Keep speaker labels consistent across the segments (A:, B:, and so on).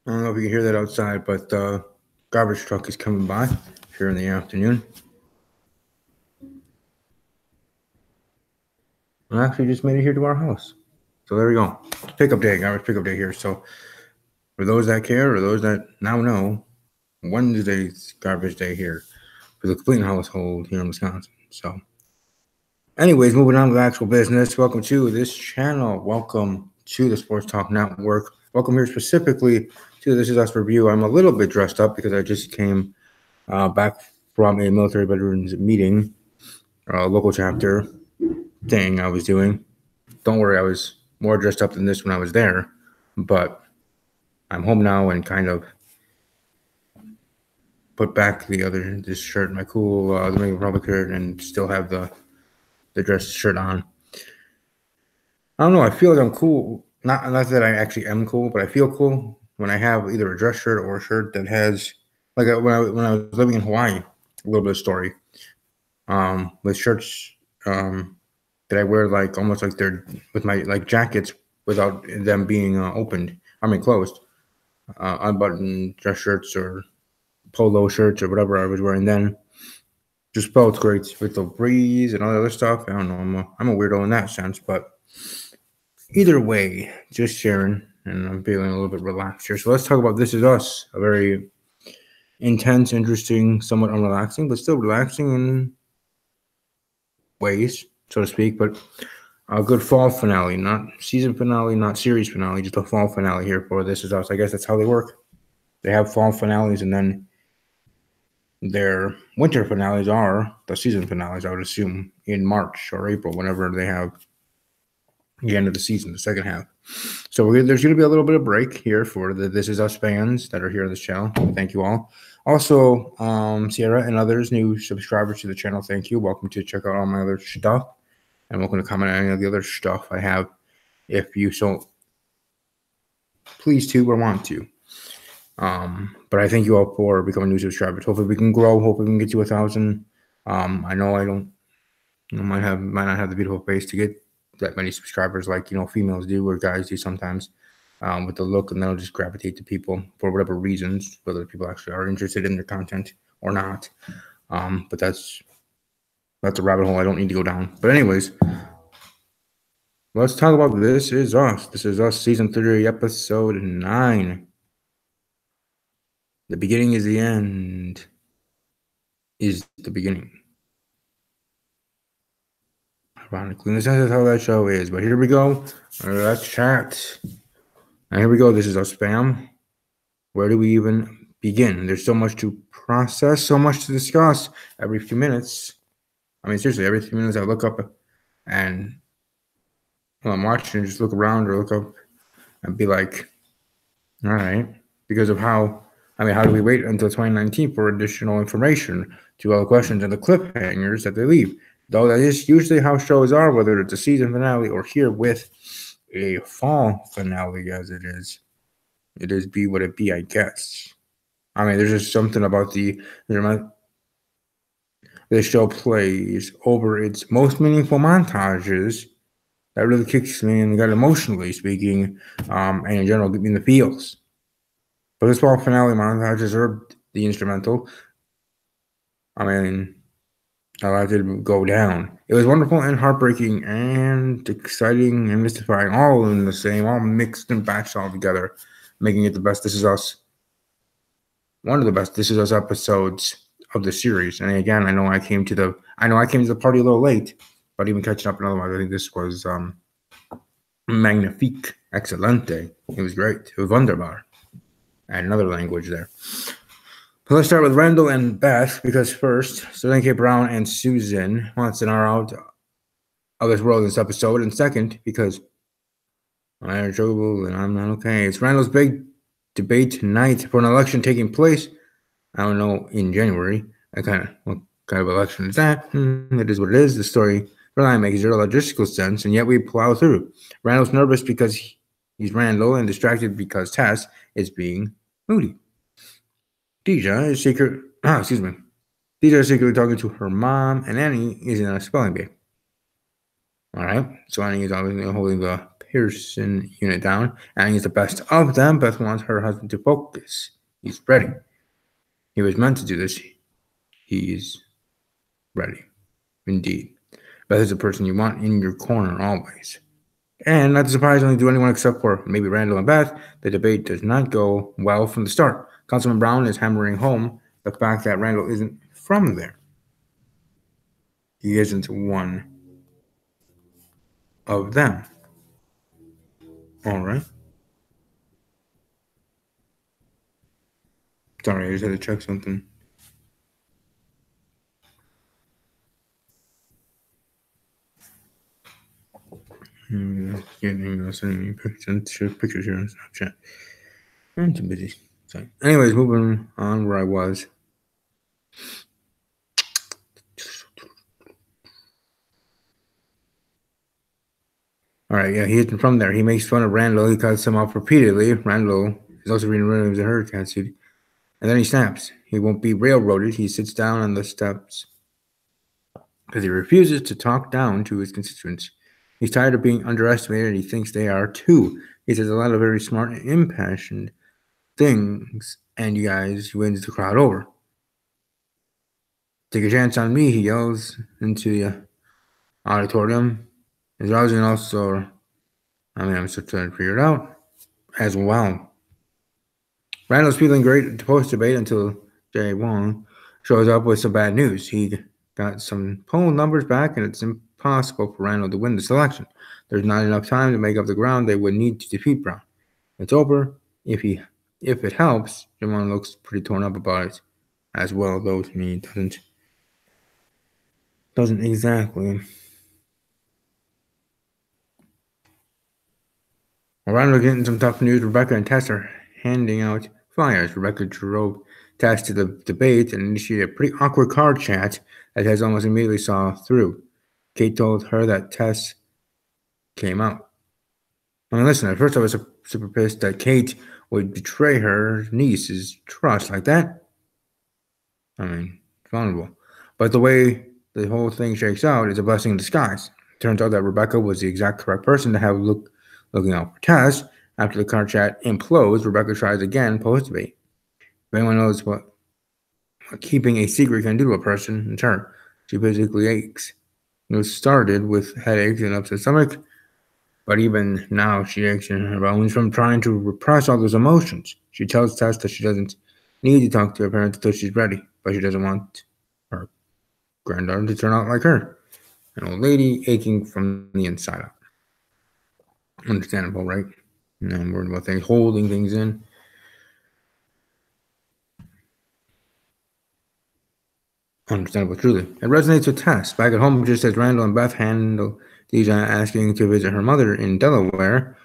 A: I don't know if you can hear that outside, but the garbage truck is coming by here in the afternoon. I actually just made it here to our house. So there we go. Pickup day, garbage pickup day here. So for those that care or those that now know, Wednesday's garbage day here for the complete household here in Wisconsin. So anyways, moving on to the actual business. Welcome to this channel. Welcome to the Sports Talk Network. Welcome here specifically to This Is Us review. I'm a little bit dressed up because I just came back from a military veterans meeting, local chapter thing I was doing. Don't worry, I was more dressed up than this when I was there, but I'm home now and kind of put back this shirt, my cool Dominican Republic shirt, and still have the dress shirt on. I don't know. I feel like I'm cool. Not that I actually am cool, but I feel cool when I have either a dress shirt or a shirt that has like when I was living in Hawaii. A little bit of story. With shirts that I wear like almost like they're with my like jackets without them being opened. I mean closed. Unbuttoned dress shirts or polo shirts or whatever I was wearing then. Just felt great with the breeze and all the other stuff. I don't know. I'm a weirdo in that sense, but either way, just sharing, and I'm feeling a little bit relaxed here. So let's talk about This Is Us, a very intense, interesting, somewhat unrelaxing, but still relaxing in ways, so to speak. But a good fall finale, not season finale, not series finale, just a fall finale here for This Is Us. I guess that's how they work. They have fall finales, and then their winter finales are the season finales, I would assume, in March or April, whenever they have the end of the season, the second half. So there's going to be a little bit of break here for the This Is Us fans that are here on this channel. Thank you all. Also, Sierra and others, new subscribers to the channel, thank you. Welcome to check out all my other stuff. And welcome to comment on any of the other stuff I have if you so please to or want to. But I thank you all for becoming new subscribers. Hopefully we can grow. Hopefully we can get to 1,000. I know I don't, might not have the beautiful face to get that many subscribers like females do or guys do sometimes, with the look, and they'll just gravitate to people for whatever reasons, whether people actually are interested in their content or not. But that's a rabbit hole I don't need to go down. But anyways, let's talk about This Is Us. This Is Us season 3, episode 9. The beginning is the end. Is the beginning. Ironically, this is how that show is. But here we go. Let's chat. And here we go. This is Us spam. Where do we even begin? There's so much to process, so much to discuss every few minutes. I mean, seriously, every few minutes I look up and while I'm watching, just look around or look up and be like, all right, because of how do we wait until 2019 for additional information to all the questions and the cliffhangers that they leave? Though that is usually how shows are, whether it's a season finale or here with a fall finale as it is. It is be what it be, I guess. I mean, there's just something about the show plays over its most meaningful montages that really kicks me and got emotionally speaking, and in general, give me the feels. But this fall finale montage deserved the instrumental. I mean, I allowed it to go down. It was wonderful and heartbreaking and exciting and mystifying, all in the same, all mixed and batched all together, making it the best This Is Us. One of the best This Is Us episodes of the series. And again, I know I came to the party a little late, but even catching up and otherwise, I think this was magnifique, excelente. It was great. It was wunderbar. And another language there. But let's start with Randall and Beth, because first, Sterling K. Brown and Susan Watson are out of this world in this episode. And second, because I am trouble and I'm not okay. It's Randall's big debate tonight for an election taking place, I don't know, in January. What kind of election is that? It is what it is. The story really makes zero logistical sense, and yet we plow through. Randall's nervous because he's Randall and distracted because Tess is being moody. Deja is secretly talking to her mom, and Annie is in a spelling bee. All right, so Annie is obviously holding the Pearson unit down, and he's the best of them. Beth wants her husband to focus. He's ready. He was meant to do this. He's ready. Indeed. Beth is the person you want in your corner always. And not to surprisingly to anyone except for maybe Randall and Beth, the debate does not go well from the start. Councilman Brown is hammering home the fact that Randall isn't from there. He isn't one of them. All right. Sorry, I just had to check something. Sending me pictures here on Snapchat. I'm too busy. Sorry. Anyways, moving on where I was. All right, yeah, he isn't from there. He makes fun of Randall. He cuts him off repeatedly. Randall is also reading rhythms in her cat suit. And then he snaps. He won't be railroaded. He sits down on the steps because he refuses to talk down to his constituents. He's tired of being underestimated, and he thinks they are too. He says a lot of very smart and impassioned things, and you guys, he wins the crowd over. Take a chance on me, he yells into the auditorium. He's rousing also, I'm still trying to figure it out as well. Randall's feeling great to post-debate until Jay Wong shows up with some bad news. He got some poll numbers back, and it's impossible for Randall to win this election. There's not enough time to make up the ground they would need to defeat Brown. It's over. If it helps, Jamon looks pretty torn up about it as well, though to me it doesn't exactly. Around we're getting some tough news. Rebecca and Tess are handing out flyers. Rebecca drove Tess to the debate and initiated a pretty awkward card chat that Tess almost immediately saw through. Kate told her that Tess came out. I mean, listen, at first I was super pissed that Kate would betray her niece's trust like that. I mean, vulnerable. But the way the whole thing shakes out is a blessing in disguise. Turns out that Rebecca was the exact correct person to have looking out for Tess. After the card chat implodes, Rebecca tries again post-debate. If anyone knows what keeping a secret can do to a person, it's her. She physically aches. It started with headaches and upset stomach, but even now she aches in her bones from trying to repress all those emotions. She tells Tess that she doesn't need to talk to her parents until she's ready, but she doesn't want her granddaughter to turn out like her, an old lady aching from the inside out. Understandable, right? I'm worried about things, holding things in. Understandable, truly. It resonates with Tess. Back at home, just as Randall and Beth handle Deja asking to visit her mother in Delaware,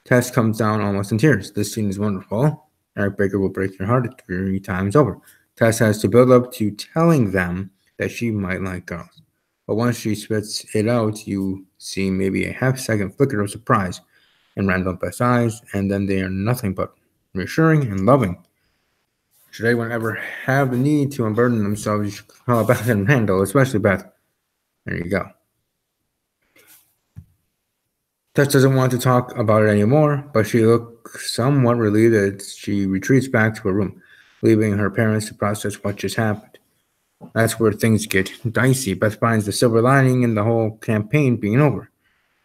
A: Tess comes down almost in tears. This scene is wonderful. Eric Baker will break your heart 3 times over. Tess has to build up to telling them that she might like girls. But once she spits it out, you see maybe a half-second flicker of surprise in Randall and Beth's eyes, and then they are nothing but reassuring and loving. Should anyone ever have the need to unburden themselves, you should call Beth and Randall, especially Beth. There you go. Tess doesn't want to talk about it anymore, but she looks somewhat relieved as she retreats back to her room, leaving her parents to process what just happened. That's where things get dicey. Beth finds the silver lining in the whole campaign being over.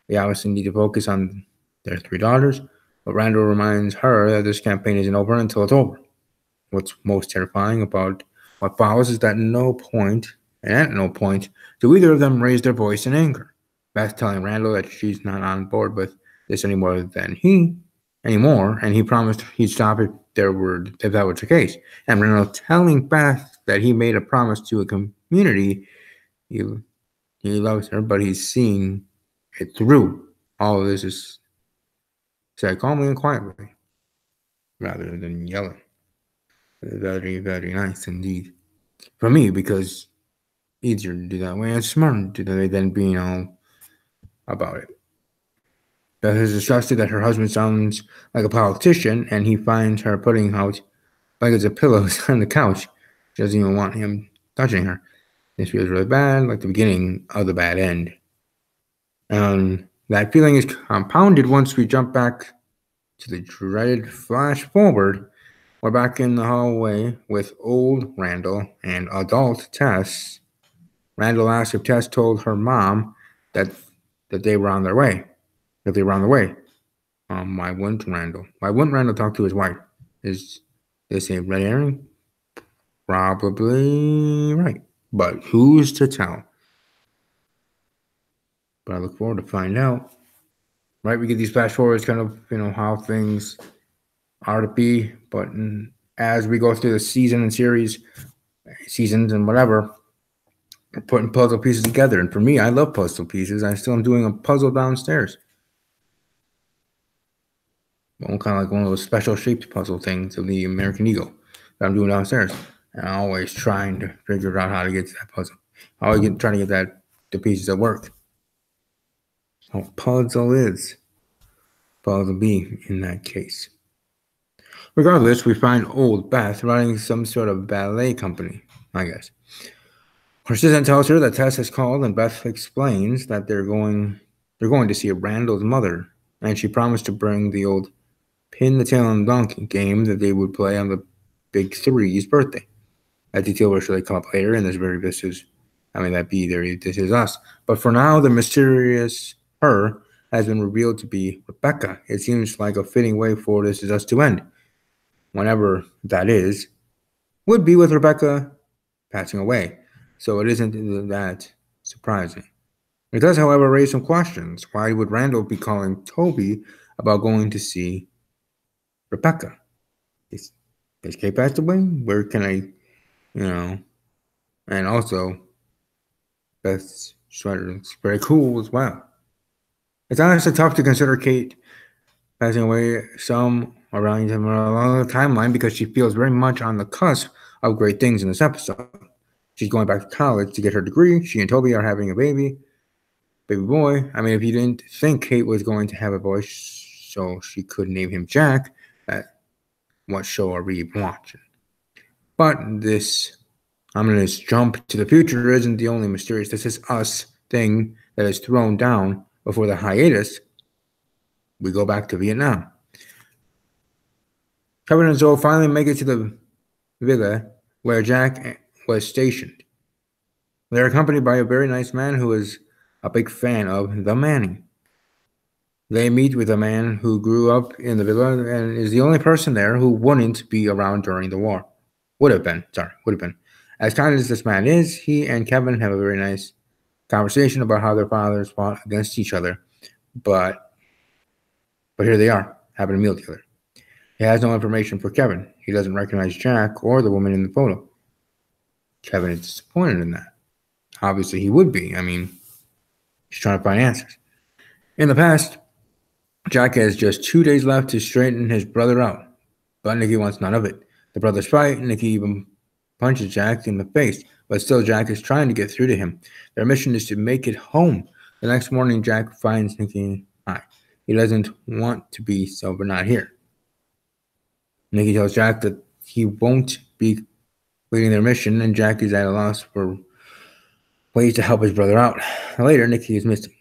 A: They obviously need to focus on their 3 daughters, but Randall reminds her that this campaign isn't over until it's over. What's most terrifying about what follows is that at no point do either of them raise their voice in anger. Beth telling Randall that she's not on board with this anymore, and he promised he'd stop if that was the case. And Randall telling Beth that he made a promise to a community he loves her, but he's seeing it through. All of this is said calmly and quietly, rather than yelling. Very, very nice indeed. For me, because easier to do that way and smarter to do that way than being all about it. Beth is disgusted that her husband sounds like a politician, and he finds her putting out blankets of pillows on the couch. She doesn't even want him touching her. This feels really bad, like the beginning of the bad end. And That feeling is compounded once we jump back to the dreaded flash forward. We're back in the hallway with old Randall and adult Tess. Randall asked if Tess told her mom that they were on their way. That they were on the way. Why wouldn't Randall? Why wouldn't Randall talk to his wife? Is this a red herring? Probably right. But who's to tell? But I look forward to find out. Right, we get these flash forwards, kind of, how things are to be. But as we go through the seasons and whatever, we're putting puzzle pieces together. And for me, I love puzzle pieces. I still am doing a puzzle downstairs. Kind of like one of those special shaped puzzle things of the American Eagle that I'm doing downstairs. And I'm always trying to figure out how to get to that puzzle. I always trying to get the pieces that work. So puzzle is. Puzzle B in that case. Regardless, we find old Beth running some sort of ballet company, I guess. Her assistant tells her that Tess has called, and Beth explains that they're going to see Randall's mother, and she promised to bring the old pin the tail on the donkey game that they would play on the Big Three's birthday. That detail will surely come up later, and this is us. But for now, the mysterious her has been revealed to be Rebecca. It seems like a fitting way for This Is Us to end. Whenever that is, would be with Rebecca passing away. So it isn't that surprising. It does, however, raise some questions. Why would Randall be calling Toby about going to see Rebecca? Is Kate passed away? Where can I, and also, Beth's sweater is very cool as well. It's honestly tough to consider Kate passing away some around him along the timeline because she feels very much on the cusp of great things in this episode. She's going back to college to get her degree. She and Toby are having a baby boy. I mean, if you didn't think Kate was going to have a boy so she could name him Jack, what show are we watching? But this ominous jump to the future isn't the only mysterious This Is Us thing that is thrown down before the hiatus. We go back to Vietnam. Kevin and Zoe finally make it to the villa where Jack was stationed. They're accompanied by a very nice man who is a big fan of the Manning. They meet with a man who grew up in the villa and is the only person there who wouldn't be around during the war. Would have been. As kind as this man is, he and Kevin have a very nice conversation about how their fathers fought against each other. But here they are, having a meal together. He has no information for Kevin. He doesn't recognize Jack or the woman in the photo. Kevin is disappointed in that. Obviously, he would be. I mean, he's trying to find answers. In the past, Jack has just 2 days left to straighten his brother out, but Nikki wants none of it. The brothers fight, and Nikki even punches Jack in the face, but still Jack is trying to get through to him. Their mission is to make it home. The next morning, Jack finds Nikki high. He doesn't want to be sober, not here. Nikki tells Jack that he won't be leading their mission, and Jack is at a loss for ways to help his brother out. Later, Nikki is missing.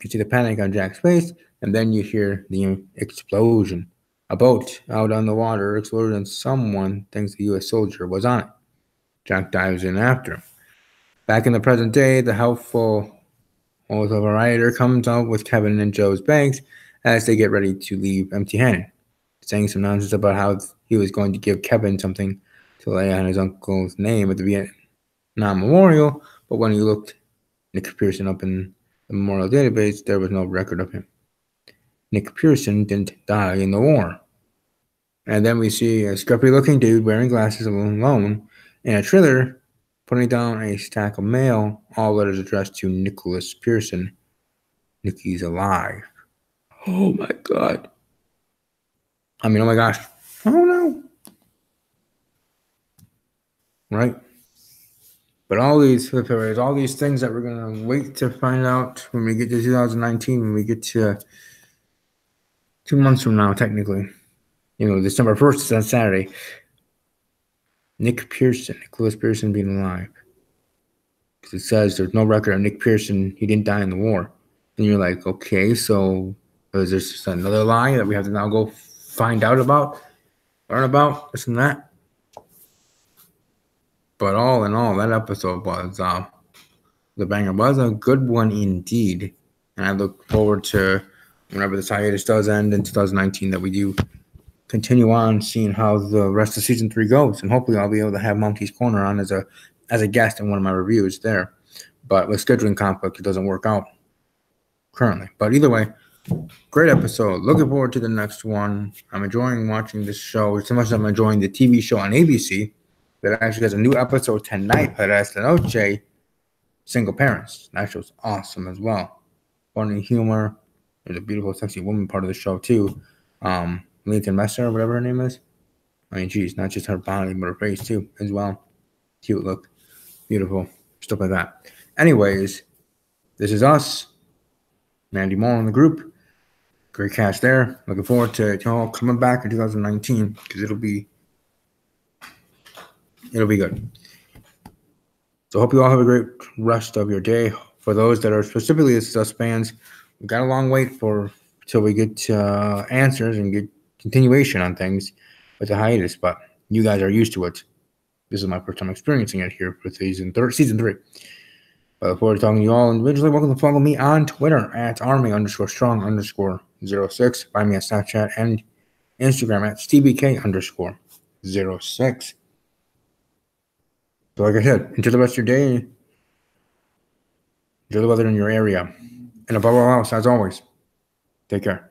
A: You see the panic on Jack's face, and then you hear the explosion. A boat out on the water exploded, and someone thinks a U.S. soldier was on it. Jack dives in after him. Back in the present day, the helpful overrider comes out with Kevin and Joe's bags as they get ready to leave empty-handed, saying some nonsense about how he was going to give Kevin something to lay on his uncle's name at the Vietnam Memorial, but when he looked Nick Pearson up in the memorial database, there was no record of him. Nick Pearson didn't die in the war. And then we see a scruffy-looking dude wearing glasses alone in a trailer putting down a stack of mail, all letters addressed to Nicholas Pearson. Nicky's alive. Oh my God. I mean, oh my gosh. Oh no. Right? But all these things that we're going to wait to find out when we get to 2019, when we get to 2 months from now, technically. December 1st is on Saturday. Nicholas Pearson being alive. Because it says there's no record of Nick Pearson. He didn't die in the war. And you're like, okay, so is this just another lie that we have to now go find out about, learn about, this and that? But all in all, that episode was the banger. Was a good one indeed. And I look forward to whenever this hiatus does end in 2019 that we do continue on seeing how the rest of season 3 goes. And hopefully I'll be able to have Monkey's Corner on as a guest in one of my reviews there. But with scheduling conflict, it doesn't work out currently. But either way, great episode. Looking forward to the next one. I'm enjoying watching this show as much as I'm enjoying the TV show on ABC that actually has a new episode tonight, Para esta noche, Single Parents. That show's awesome as well. Funny humor. There's a beautiful, sexy woman part of the show, too. Lincoln Messer, or whatever her name is. I mean, geez, not just her body, but her face, too, as well. Cute look. Beautiful. Stuff like that. Anyways, this is us. Mandy Moore in the group. Great cast there. Looking forward to y'all coming back in 2019 because it'll be good. So hope you all have a great rest of your day. For those that are specifically This Is Us fans, we've got a long wait till we get answers and get continuation on things with the hiatus, but you guys are used to it. This is my first time experiencing it here for season 3. I look forward to talking to you all individually. Welcome to follow me on Twitter at army_strong_06. Find me on Snapchat and Instagram at stbk_06. So like I said, enjoy the rest of your day. Enjoy the weather in your area. And above all else, as always, take care.